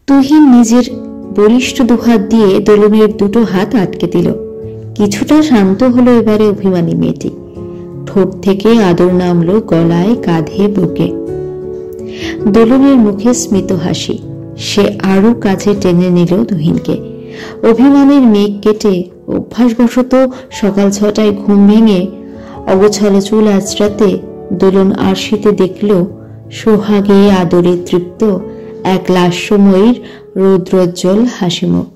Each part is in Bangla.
তুহিন নিজের বলিষ্ঠ দুহাত দিয়ে দোলনের দুটো হাত আটকে দিল। কিছুটা শান্ত হলো এবারে অভিমানী মেয়েটি। ঠোঁট থেকে আদর নামলো গলায়, কাঁধে, বুকে। দোলনের মুখে স্মিত হাসি। সে আরো কাছে টেনে নিল তুহিনকে। অভিমানের মেঘ কেটে অভ্যাসবশত সকাল 6টায় ঘুম ভেঙে অগোছালো চুল আঁচড়াতে দোলন আরশিতে দেখল সোহাগে আদরে তৃপ্ত এক লাস্যময়ীর রৌদ্রোজ্জ্বল হাসিমুখ।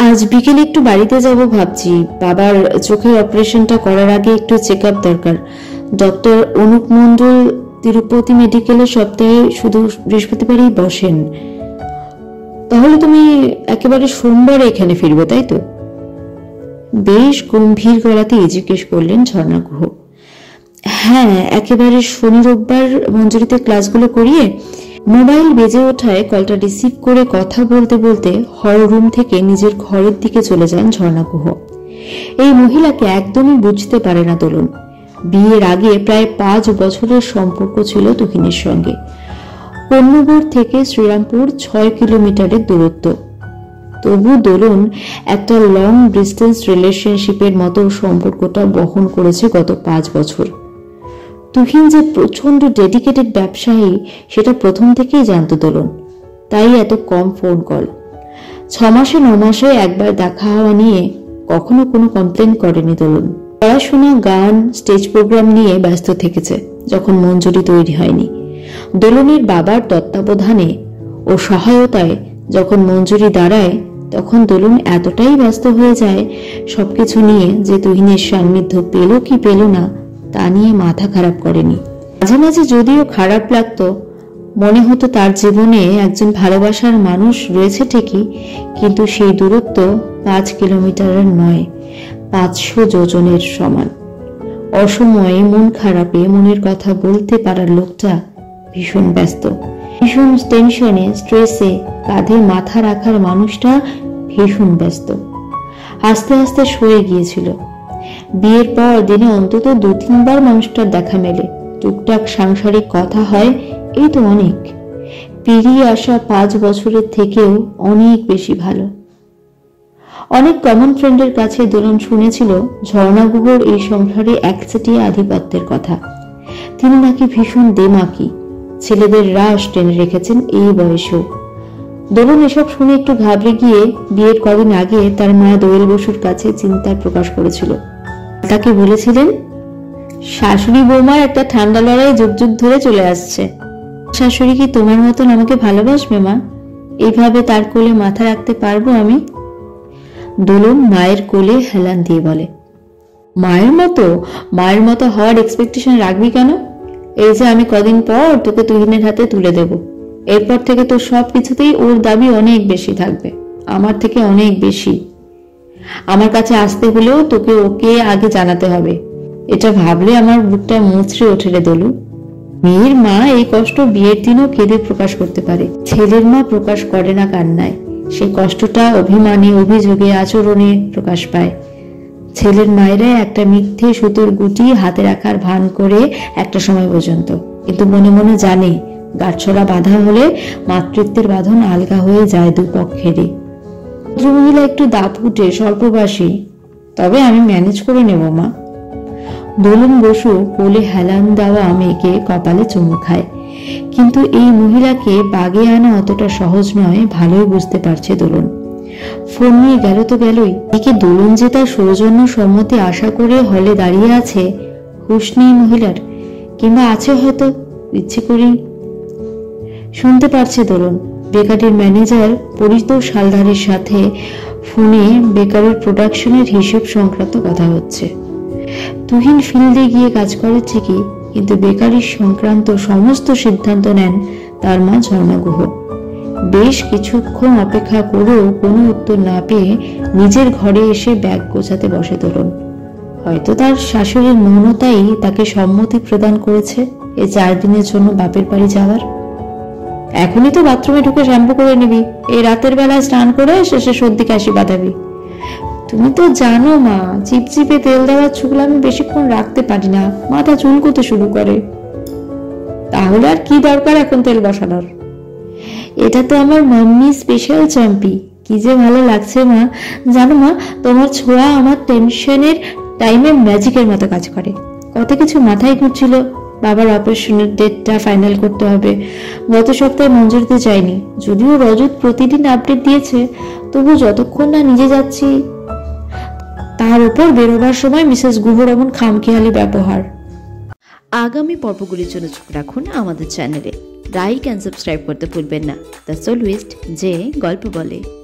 আজ বিকেলে একটু বাড়িতে যাব ভাবছি। বাবার চোখের অপারেশনটা করার আগে একটু চেক আপ দরকার। ডক্টর অনুপ মণ্ডল তিরুপতি মেডিকেলে সপ্তাহে শুধু বৃহস্পতিবারই বসেন। তাহলে তুমি একেবারে সোমবারে এখানে ফিরবে, তাই তো? বেশ গম্ভীর গলাতে জিজ্ঞেস করলেন ঝর্ণা গুহ। হ্যাঁ, একেবারে শনি রোববার মঞ্জুরিতে ক্লাসগুলো করিয়ে। মোবাইল বেজে ওঠায় কলটা রিসিভ করে কথা বলতে বলতে হল রুম থেকে নিজের ঘরের দিকে চলে যান ঝর্ণা গুহ। এই মহিলাকে একদমই বুঝতে পারে না দোলন। বিয়ের আগে প্রায় 5 বছরের সম্পর্ক ছিল তুহিনের সঙ্গে। কন্যগড় থেকে শ্রীরামপুর 6 কিলোমিটারের দূরত্ব। তবু দোলন একটা লং ডিস্টেন্স রিলেশনশিপের মতো সম্পর্কটা বহন করেছে গত 5 বছর। তুহিন যে প্রচন্ড ডেডিকেটেড ব্যবসায়ী সেটা প্রথম থেকেই জানত দোলন। তাই এত কম ফোন কল। 6 মাসে 9 মাসে একবার দেখা হওয়া নিয়ে কখনো কোনো কমপ্লেন করেনি দোলন। পড়াশোনা, গান, স্টেজ প্রোগ্রাম নিয়ে ব্যস্ত থেকেছে যখন মঞ্জুরি তৈরি হয়নি। দোলনের বাবার তত্ত্বাবধানে ও সহায়তায় যখন মঞ্জুরি দাঁড়ায় তখন দোলন এতটাই ব্যস্ত হয়ে যায় সবকিছু নিয়ে যে তুহিনের সান্নিধ্য পেল কি পেল না তা নিয়ে মাথা খারাপ করেনি। মাঝে মাঝে যদিও খারাপ লাগতো, মনে হতো তার জীবনে একজন ভালোবাসার মানুষ রয়েছে ঠিকই, কিন্তু সেই দূরত্ব 5 কিলোমিটারের নয়, 500 যোজনের সমান। অসময়ে মন খারাপে মনের কথা বলতে পারার লোকটা ভীষণ ব্যস্ত, ভীষণ টেনশনে, স্ট্রেসে কাঁধে মাথা রাখার মানুষটা ভীষণ ব্যস্ত। আস্তে আস্তে সয়ে গিয়েছিল। বিয়ের পর দিনে অন্তত 2-3 বার মানুষটার দেখা মেলে, টুকটাক সাংসারিক কথা হয়, এই তো অনেক। পেরিয়ে আসা 5 বছরের থেকেও অনেক বেশি ভালো। অনেক কমন ফ্রেন্ডের কাছে দোলন শুনেছিল ঝর্ণা গুহর এই সংসারে একচেটিয়া আধিপত্যের কথা। তিনি নাকি ভীষণ দেমাকি, ছেলেদের রাশ টেনে রেখেছেন এই বয়সেও। দোলন এসব শুনে একটু ঘাবড়ে গিয়ে বিয়ের কদিন আগে তার মা দোয়েল বসুর কাছে চিন্তার প্রকাশ করেছিল। তাকে বলেছিলেন, শাশুড়ি বৌমার একটা ঠান্ডা লড়াই যুগ যুগ ধরে চলে আসছে। শাশুড়ি কি তোমার মতন আমাকে ভালোবাসবে মা? এইভাবে তার কোলে মাথা রাখতে পারবো আমি? দোলন মায়ের কোলে হেলান দিয়ে বলে, মায়ের মতো হওয়ার এক্সপেকটেশন রাখবি কেন? এই যে আমি কদিন পর তোকে তুহিনের হাতে তুলে দেব, এরপর থেকে তোর সব কিছুতেই ওর দাবি অনেক বেশি থাকবে, আমার থেকে অনেক বেশি। আমার কাছে আসতে হলেও তোকে ওকে আগে জানাতে হবে। এটা ভাবলে আমার বুকটা মুচড়ে ওঠে রে দোলু। মেয়ের মা এই কষ্ট বিয়ের দিনও কেঁদে প্রকাশ করতে পারে, ছেলের মা প্রকাশ করে না কান্নায়। সেই কষ্টটা অভিমানে, অভিযোগে, আচরণে প্রকাশ পায়। ছেলের মায়েরা একটা মিথ্যে সুতোর গুটি হাতে রাখার ভান করে একটা সময় পর্যন্ত, কিন্তু মনে মনে জানে গাঁটছড়া বাঁধা হলে মাতৃত্বের বাঁধন আলগা হয়ে যায় দুপক্ষেরই। ভদ্রমহিলা একটু দাপুটে, স্বল্পবাসী, তবে আমি ম্যানেজ করে নেব মা। দোলন বসু কোলে হেলান দেওয়া মেয়েকে কপালে চুমু খায়, কিন্তু এই মহিলাকে বাগে আনা অতটা সহজ নয়, ভালোই বুঝতে পারছে দোলন। ফোন নিয়ে গেল তো গেলই, একে দোলন যে তার সৌজন্য সম্মতি আশা করে হলে দাঁড়িয়ে আছে হুঁশ নেই মহিলার, কিংবা আছে হয়তো ইচ্ছে করেই। শুনতে পারছে দোলন বেকারির ম্যানেজার পরিতোষ হালদারের সাথে ফোনে বেকারের প্রোডাকশনের হিসেব সংক্রান্ত কথা হচ্ছে। তুহিন ফিল্ডে গিয়ে কাজ করে ঠিকই, কিন্তু বেকারির সংক্রান্ত সমস্ত সিদ্ধান্ত নেন তার মা ঝর্ণা গুহ। বেশ কিছুক্ষণ অপেক্ষা করেও কোনো উত্তর না পেয়ে নিজের ঘরে এসে ব্যাগ গোছাতে বসে দোলন। হয়তো তার শাশুড়ির মৌনতাই তাকে সম্মতি প্রদান করেছে এই 4 দিনের জন্য বাপের বাড়ি যাওয়ার। এখনই তো বাথরুমে ঢুকে শ্যাম্পু করে নিবি, এই রাতের বেলায় স্নান করে শেষে সর্দি কাশি বাঁধাবি। তুমি তো জানো মা, চিপচিপে তেল দেওয়ার চুল আমি বেশিক্ষণ রাখতে পারি না, মাথা চুলকোতে শুরু করে। তাহলে আর কি দরকার এখন তেল বসানোর? এটা তো আমার মাম্মি স্পেশাল চাম্পি। কি যে ভালো লাগছে মা। জানো মা, তোমার ছোঁয়া আমার টেনশনের টাইমে ম্যাজিকের মতো কাজ করে। কত কিছু মাথায় ঘুরছিল, বাবার অপারেশনের ডেটটা ফাইনাল করতে হবে, গত সপ্তাহে মঞ্জুরিতে যায়নি। যদিও রজত প্রতিদিন আপডেট দিয়েছে, তবু যতক্ষণ না নিজে যাচ্ছি। তার উপর বেরোবার সময় মিসেস গুহর এমন খামখেয়ালি ব্যবহার। আগামী পর্বগুলির জন্য চোখ রাখুন আমাদের চ্যানেলে। লাইক অ্যান্ড সাবস্ক্রাইব করতে ভুলবেন না। দ্য সোলুইস্ট যে গল্প বলে।